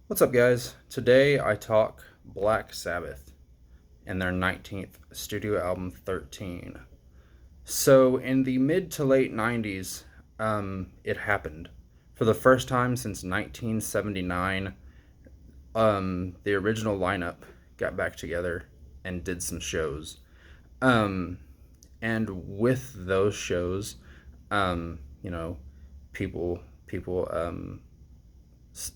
What's up, guys? Today I talk Black Sabbath and their 19th studio album 13. So, in the mid to late 90s, it happened. For the first time since 1979, the original lineup got back together and did some shows. Um, and with those shows, um, you know, people,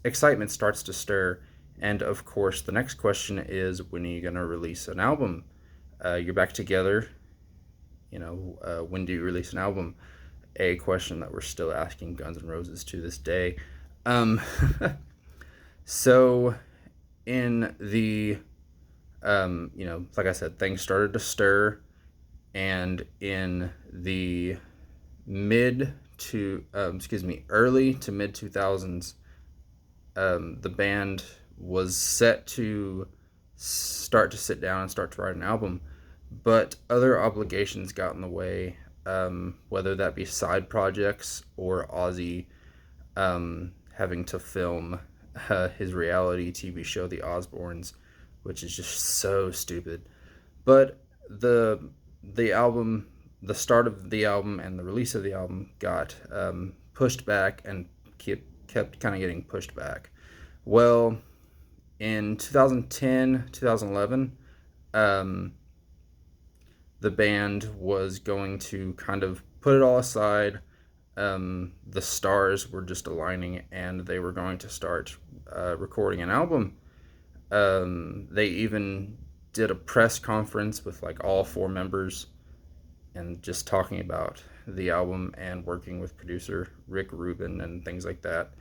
excitement starts to stir. And of course, the next question is, when are you going to release an album? You're back together. When do you release an album? A question that we're still asking Guns N' Roses to this day. Um, so, in the, like I said, things started to stir. And in the early to mid 2000s, the band was set to start to sit down and start to write an album, but other obligations got in the way, whether that be side projects or Ozzy having to film his reality TV show, The Osbournes, which is just so stupid. But the album, the start of the album and the release of the album got pushed back and kept kind of getting pushed back. Well, in 2010, 2011, um, the band was going to kind of put it all aside. The stars were just aligning, and they were going to start recording an album. They even did a press conference with like all four members and just talking about the album and working with producer Rick Rubin and things like that.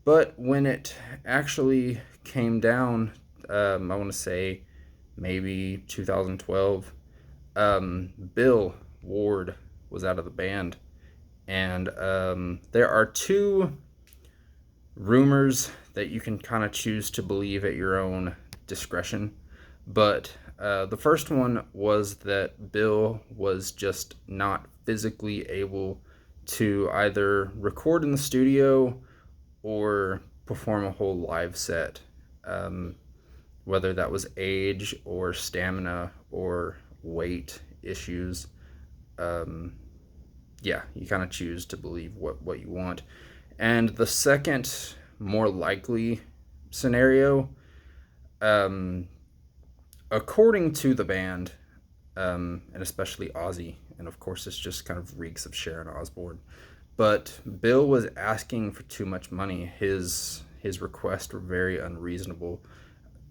But when it actually came down, I want to say maybe 2012, Bill Ward was out of the band. And there are two rumors that you can kind of choose to believe at your own discretion. But the first one was that Bill was just not physically able to either record in the studio or perform a whole live set, whether that was age or stamina or weight issues. Um, yeah, you kind of choose to believe what you want. And the second, more likely scenario, um, according to the band, and especially Ozzy, and of course this just kind of reeks of Sharon Osbourne, but Bill was asking for too much money. His requests were very unreasonable,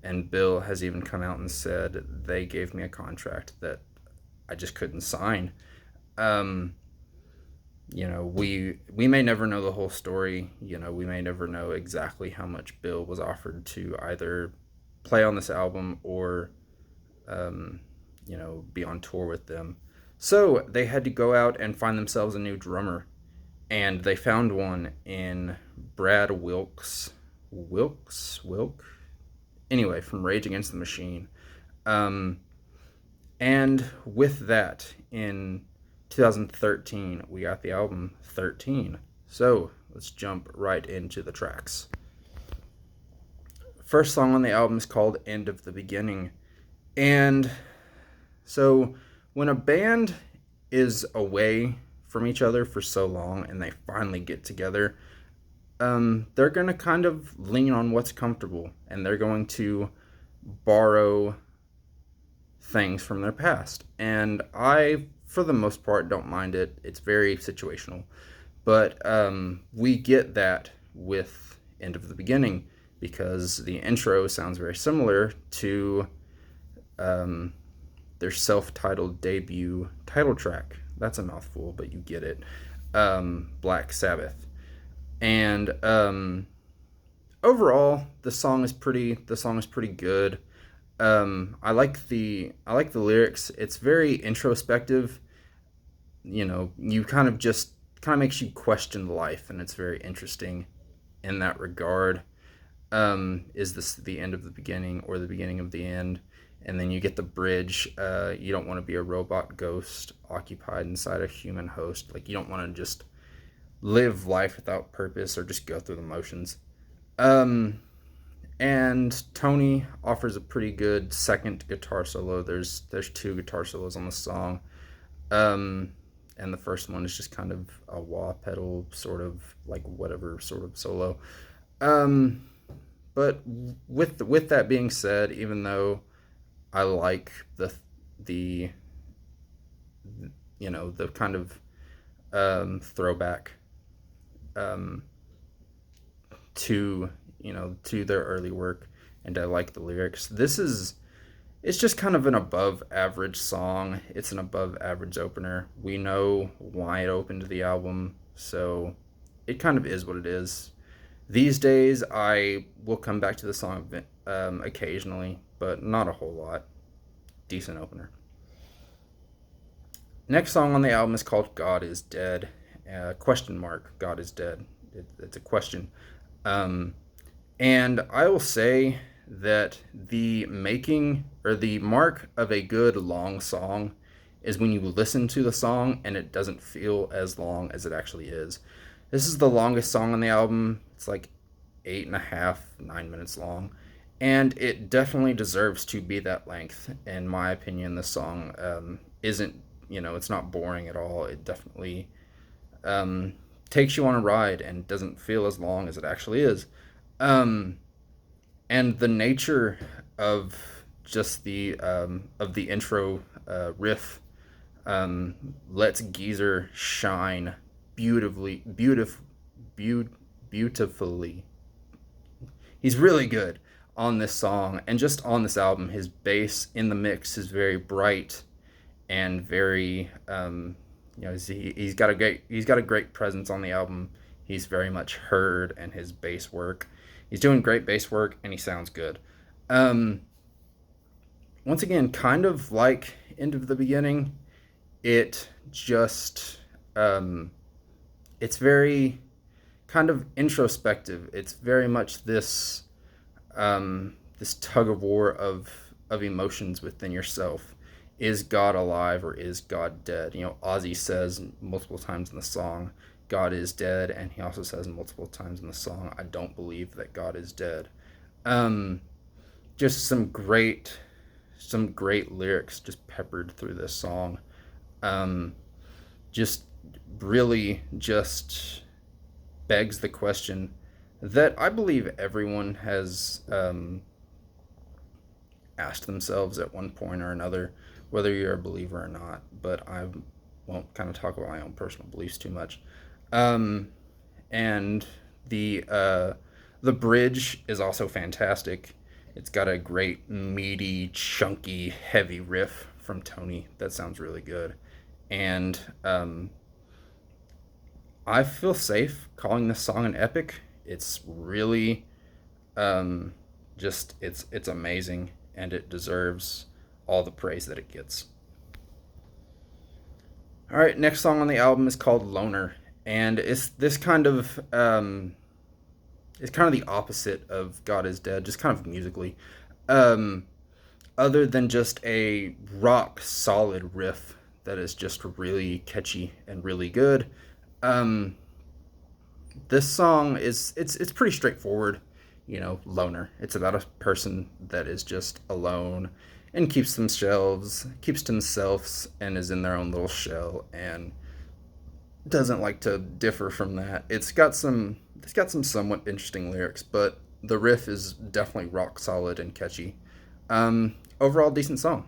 and Bill has even come out and said they gave me a contract that I just couldn't sign. Um, we may never know the whole story. We may never know exactly how much Bill was offered to either play on this album or be on tour with them. So they had to go out and find themselves a new drummer, and they found one in Brad Wilk, anyway, from Rage Against the Machine. Um, and with that, in 2013, we got the album 13. So let's jump right into the tracks. First song on the album is called End of the Beginning. And so when a band is away from each other for so long and they finally get together, they're going to kind of lean on what's comfortable, and they're going to borrow things from their past. And I, for the most part, don't mind it. It's very situational. But we get that with End of the Beginning because the intro sounds very similar to their self-titled debut title track. That's a mouthful, but you get it. Black Sabbath. And overall, the song is pretty good. I like the lyrics. It's very introspective. You kind of makes you question life, and it's very interesting in that regard. Is this the end of the beginning or the beginning of the end? And then you get the bridge. You don't want to be a robot ghost occupied inside a human host. Like, you don't want to just live life without purpose or just go through the motions. Um, And Tony offers a pretty good second guitar solo. There's two guitar solos on the song. Um, and the first one is just kind of a wah pedal sort of like whatever sort of solo. Um, but with that being said, even though I like the the kind of throwback um, to to their early work, and I like the lyrics. It's just kind of an above average song. It's an above average opener. We know why it opened the album, so it kind of is what it is. These days, I will come back to the song occasionally, but not a whole lot. Decent opener. Next song on the album is called "God Is Dead." Question mark. God is dead. It's a question. Um, And I will say that the making or the mark of a good long song is when you listen to the song and it doesn't feel as long as it actually is. This is the longest song on the album. It's like 8.5, 9 minutes long. And it definitely deserves to be that length. In my opinion, the song isn't, it's not boring at all. It definitely um, takes you on a ride and doesn't feel as long as it actually is. Um, and the nature of just the intro riff lets Geezer shine beautifully, beautifully. He's really good on this song and just on this album. His bass in the mix is very bright and very he's got a great presence on the album. He's very much heard, and his bass work. He's doing great bass work, and he sounds good. Um, Once again, kind of like End of the Beginning, it just it's very kind of introspective. It's very much this tug of war of emotions within yourself. Is God alive or is God dead? Ozzy says multiple times in the song, God is dead, and he also says multiple times in the song, I don't believe that God is dead. Um, just some great lyrics just peppered through this song. Um, just really just begs the question that I believe everyone has asked themselves at one point or another, whether you're a believer or not. But I won't kind of talk about my own personal beliefs too much. Um, and the bridge is also fantastic. It's got a great meaty, chunky, heavy riff from Tony that sounds really good, and I feel safe calling this song an epic. It's really um, just it's amazing, and it deserves all the praise that it gets. All right, next song on the album is called "Loner," and it's kind of the opposite of God Is Dead, just kind of musically. Um, Other than just a rock solid riff that is just really catchy and really good. Um, this song it's pretty straightforward. Loner. It's about a person that is just alone and keeps to themselves, and is in their own little shell and doesn't like to differ from that. It's got some somewhat interesting lyrics, but the riff is definitely rock solid and catchy. Overall, decent song.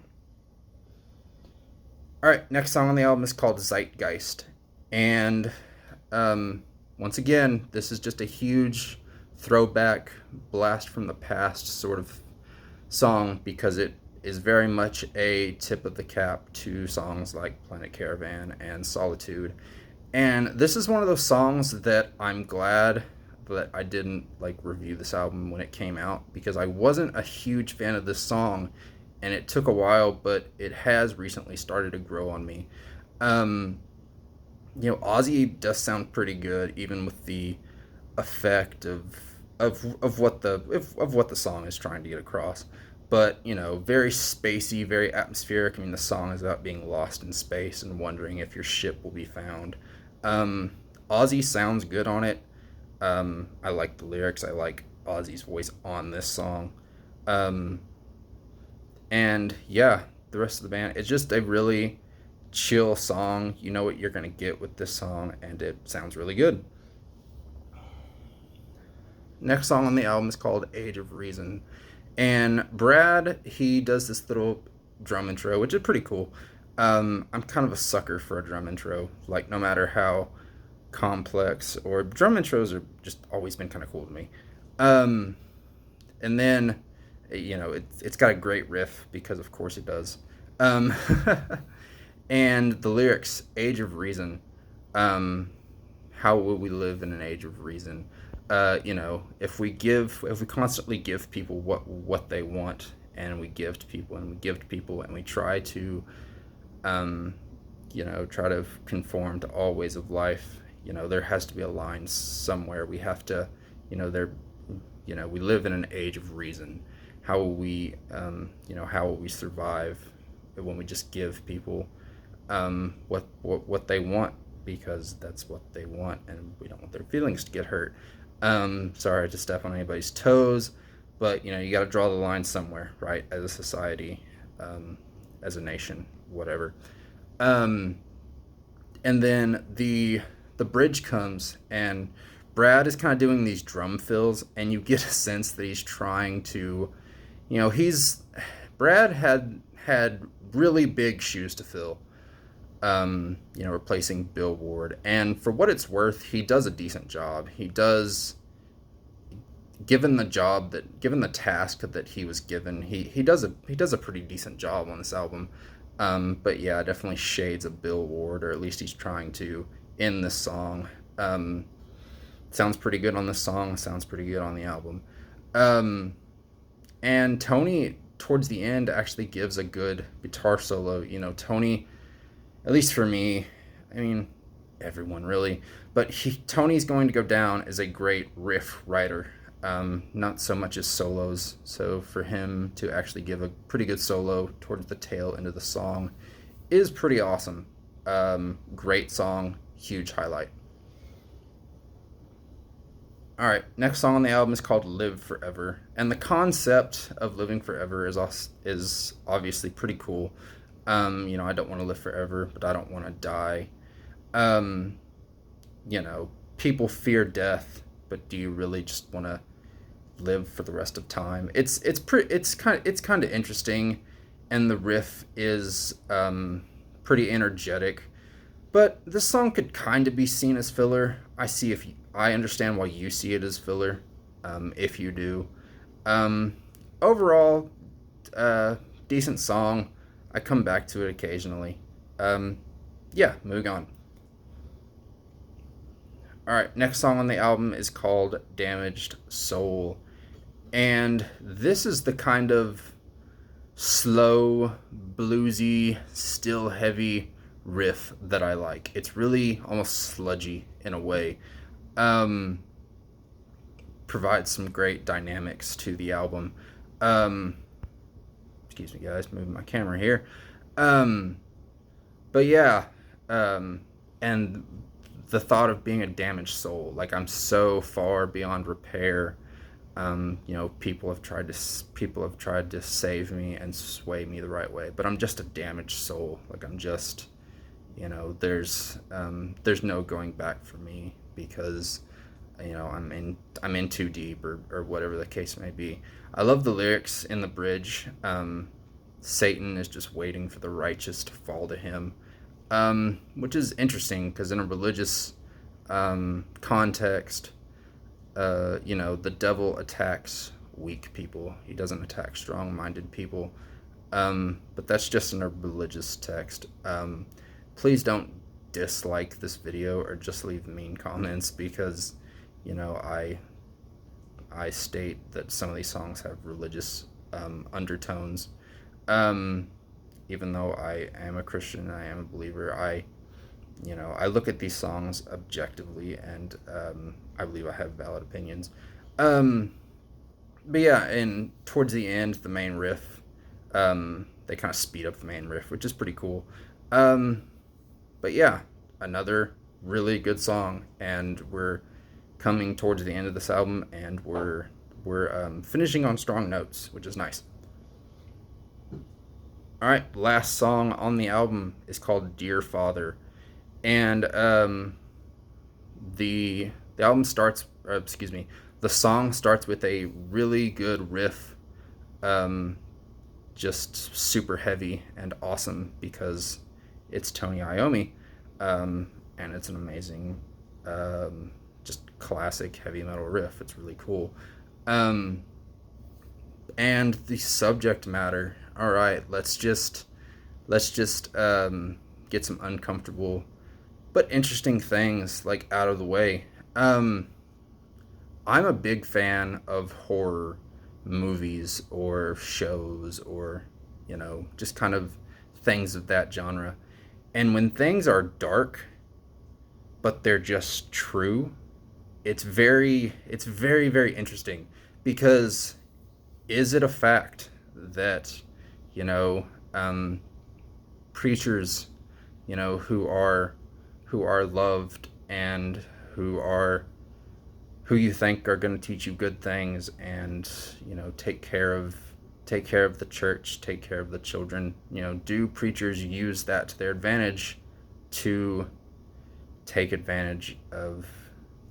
All right, next song on the album is called Zeitgeist, and um, once again, this is just a huge throwback, blast from the past sort of song because it is very much a tip of the cap to songs like Planet Caravan and Solitude. And this is one of those songs that I'm glad that I didn't like review this album when it came out, because I wasn't a huge fan of this song, and it took a while, but it has recently started to grow on me. Um, Ozzy does sound pretty good, even with the effect of what the song is trying to get across. But very spacey, very atmospheric. I mean, the song is about being lost in space and wondering if your ship will be found. Ozzy sounds good on it. I like the lyrics. I like Ozzy's voice on this song. Um, and yeah, the rest of the band, it's just a really chill song. You know what you're going to get with this song, and it sounds really good. Next song on the album is called Age of Reason. And Brad, he does this little drum intro, which is pretty cool. I'm kind of a sucker for a drum intro. Like, no matter how complex, or drum intros are just always been kind of cool to me. Um, and then, it's got a great riff because, of course, it does. Um, and the lyrics, Age of Reason. Um, how will we live in an age of reason? If we constantly give people what they want, and we give to people and we give to people, and we try to, um, try to conform to all ways of life. There has to be a line somewhere. We have to, there, we live in an age of reason. How will how will we survive when we just give people what they want, because that's what they want, and we don't want their feelings to get hurt. Sorry to step on anybody's toes, but you got to draw the line somewhere, right? As a society, as a nation, whatever. Um, and then the bridge comes, and Brad is kind of doing these drum fills, and you get a sense that he's trying to, he's Brad had really big shoes to fill. Replacing Bill Ward. And for what it's worth, he does a decent job. He does, given the task that he was given, he does a pretty decent job on this album. But yeah, definitely shades of Bill Ward, or at least he's trying to in this song. Sounds pretty good on this song. Sounds pretty good on the album. Um, and Tony, towards the end, actually gives a good guitar solo. Tony, at least for me, I mean, everyone really, but Tony's going to go down as a great riff writer, not so much as solos. So for him to actually give a pretty good solo towards the tail end of the song is pretty awesome. Great song, huge highlight. All right, next song on the album is called "Live Forever," and the concept of living forever is obviously pretty cool. I don't want to live forever, but I don't want to die. Um, People fear death, but do you really just want to live for the rest of time? It's kind of interesting, and the riff is pretty energetic. But this song could kind of be seen as filler. I understand why you see it as filler, if you do. Um, Overall, decent song. I come back to it occasionally. Um, yeah, moving on. All right, next song on the album is called "Damaged Soul," and this is the kind of slow, bluesy, still heavy riff that I like. It's really almost sludgy in a way. Um, Provides some great dynamics to the album. Um, Excuse me, guys, moving my camera here. Um, but yeah, um, and the thought of being a damaged soul, like I'm so far beyond repair. People have tried to save me and sway me the right way, but I'm just a damaged soul. Like I'm just, there's no going back for me, because I'm in too deep, or whatever the case may be. I love the lyrics in the bridge. Satan is just waiting for the righteous to fall to him, which is interesting because in a religious context, the devil attacks weak people. He doesn't attack strong-minded people. But that's just in a religious text. Please don't dislike this video or just leave mean comments, because, I state that some of these songs have religious undertones. Um, Even though I am a Christian and I am a believer, I look at these songs objectively, and I believe I have valid opinions. Um, but yeah, and towards the end, the main riff, they kind of speed up the main riff, which is pretty cool. Um, but yeah, another really good song, and we're coming towards the end of this album, and we're we're finishing on strong notes, which is nice. All right, last song on the album is called "Dear Father," and the album starts, excuse me, the song starts with a really good riff, um, just super heavy and awesome because it's Tony Iommi, and it's an amazing, um, just classic heavy metal riff. It's really cool. Um, and the subject matter. All right, let's just get some uncomfortable but interesting things like out of the way. Um, I'm a big fan of horror movies or shows or just kind of things of that genre. And when things are dark but they're just true, it's very interesting because is it a fact that you know um, preachers who are loved and who are who you think are going to teach you good things and take care of the church, take care of the children, do preachers use that to their advantage to take advantage of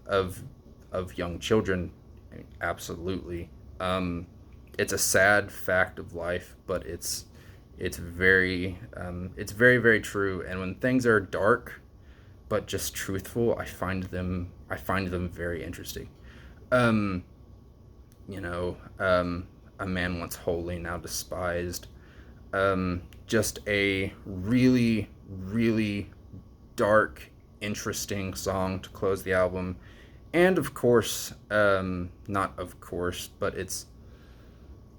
of young children? I mean, absolutely. It's a sad fact of life, but it's very true. And when things are dark but just truthful, I find them very interesting. Um, a man once holy, now despised. Just a really, really dark, interesting song to close the album. And of course, not of course, but it's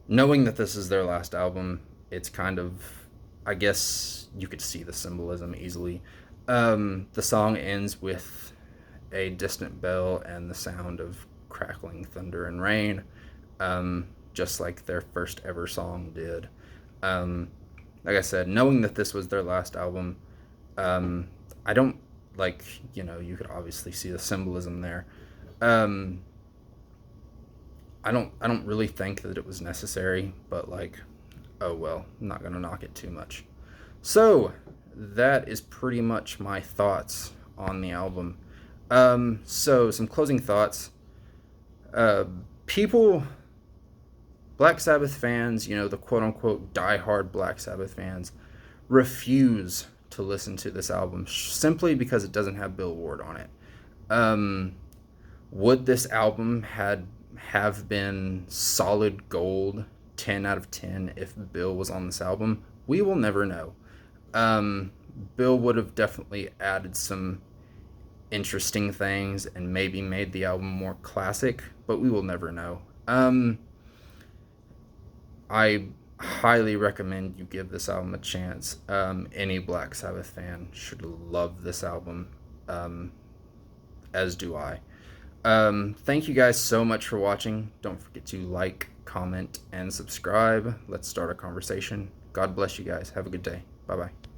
knowing that this is their last album. It's kind of, I guess you could see the symbolism easily. The song ends with a distant bell and the sound of crackling thunder and rain, just like their first ever song did. Um, like I said, knowing that this was their last album, um, I don't like, you could obviously see the symbolism there. Um, I don't really think that it was necessary, but like, oh well, I'm not gonna knock it too much. So that is pretty much my thoughts on the album. So some closing thoughts. Uh, People, Black Sabbath fans, the quote unquote die-hard Black Sabbath fans, refuse to listen to this album simply because it doesn't have Bill Ward on it. Um, would this album had have been solid gold, 10 out of 10 if Bill was on this album? We will never know. Um, Bill would have definitely added some interesting things and maybe made the album more classic, but we will never know. I highly recommend you give this album a chance. Any Black Sabbath fan should love this album, um, as do I. Thank you guys so much for watching. Don't forget to like, comment, and subscribe. Let's start a conversation. God bless you guys. Have a good day. Bye bye.